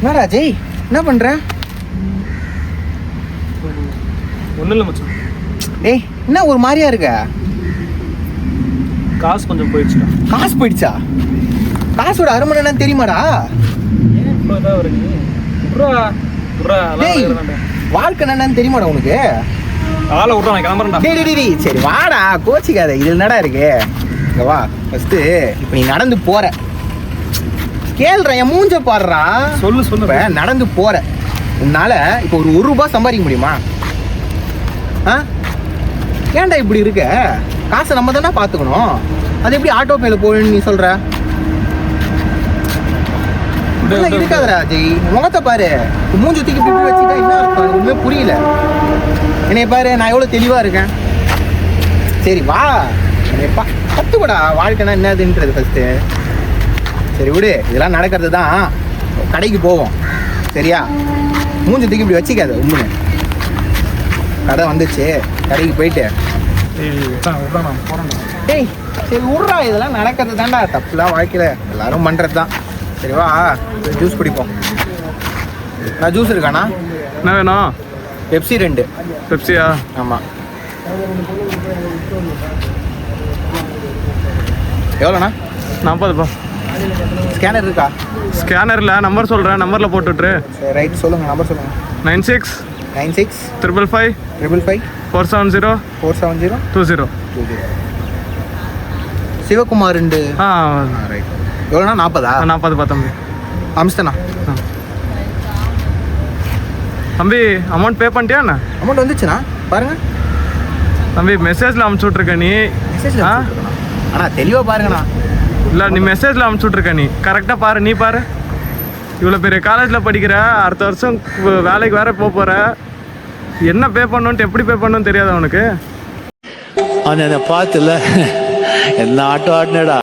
என்னடா ஜெய், என்ன பண்ற? ஒன்றும் இல்லை மச்சான். டேய், என்ன ஒரு மாதிரியா இருக்க? காசு கொஞ்சம் போயிடுச்சுடா. காசு போயிடுச்சா? காசோட அருமை என்னன்னு தெரியுமாடா? ஏன் இவ்வளோ இதாக வருங்க? டேய், வாழ்க்கை என்னன்னு தெரியுமாடா உனக்கு? ஆளை விட்றா, நான் கிளம்புறேன்டா. டேய், சரி வாடா, கோச்சிக்காத. இதில் என்னடா இருக்கு? இங்க வா. ஃபர்ஸ்ட் இப்போ நீ நடந்து போற, கேள்ற, என் மூஞ்ச பாடுறா. சொல்லு. நடந்து போற உன்னால இப்போ ஒரு ரூபாய் சம்பாதிக்க முடியுமா? ஏன்டா இப்படி இருக்க? காசை நம்ம தானே பார்த்துக்கணும். அது எப்படி ஆட்டோ பேல போகணும்னு நீ சொல்ற? இருக்காதரா ஜெய், முகத்தை பாரு. மூஞ்சி தூக்கி பிடிச்சி வச்சுட்டா என்ன அர்த்தம்? ஒண்ணுமே புரியல. என்னைய பாரு, நான் எவ்வளோ தெளிவா இருக்கேன். சரி வா, கத்துக்கூடா வாழ்க்கைனா என்னதுன்றது ஃபர்ஸ்ட். சரி விடு, இதெல்லாம் நடக்கிறது தான். கடைக்கு போவோம் சரியா? மூஞ்சி தூக்கி இப்படி வச்சுக்காத. உண்மை கடை வந்துச்சு, கடைக்கு போயிட்டு டேய் சரி விட்றா, இதெல்லாம் நடக்கிறது தான்டா. தப்புலாம் வாழ்க்கையில் எல்லாரும் பண்ணுறது தான். சரிவா, ஜூஸ் குடிப்போம். நான் ஜூஸ் இருக்காண்ணா? என்ன வேணும்? பெப்சி 2. பெப்சியா? ஆமாம். எவ்வளோண்ணா? 40. ஸ்கேனர் இருக்கா? ஸ்கேனரில் நம்பர் சொல்கிறேன், நம்பரில் போட்டுட்ரு. சரி ரைட், சொல்லுங்கள். நம்பர் சொல்லுங்கள். 96 555 555 470 470 20. சிவகுமார் 2. ரைட். எவ்வளோண்ணா? 40. 40 பார்த்தம்பி. அமிஸ்தண்ணா. தம்பி அமௌண்ட் பே பண்ணிட்டியாண்ணா? அமௌண்ட் வந்துச்சுண்ணா பாருங்க. தம்பி மெசேஜில் அமுச்சு விட்ருக்க நீ. மெசேஜ் அண்ணா தெளிவாக பாருங்கண்ணா. இல்லை, நீ மெசேஜில் அமுச்சு விட்ருக்க நீ. கரெக்டாக பாரு, நீ பாரு. இவ்வளோ பெரிய காலேஜில் படிக்கிற, அடுத்த வருஷம் வேலைக்கு வேற போகிற. என்ன பே பண்ணணுன்ட்டு எப்படி பே பண்ணணும்னு தெரியாதா உனக்கு? பார்த்துல என்ன ஆட்டம் ஆடினடா.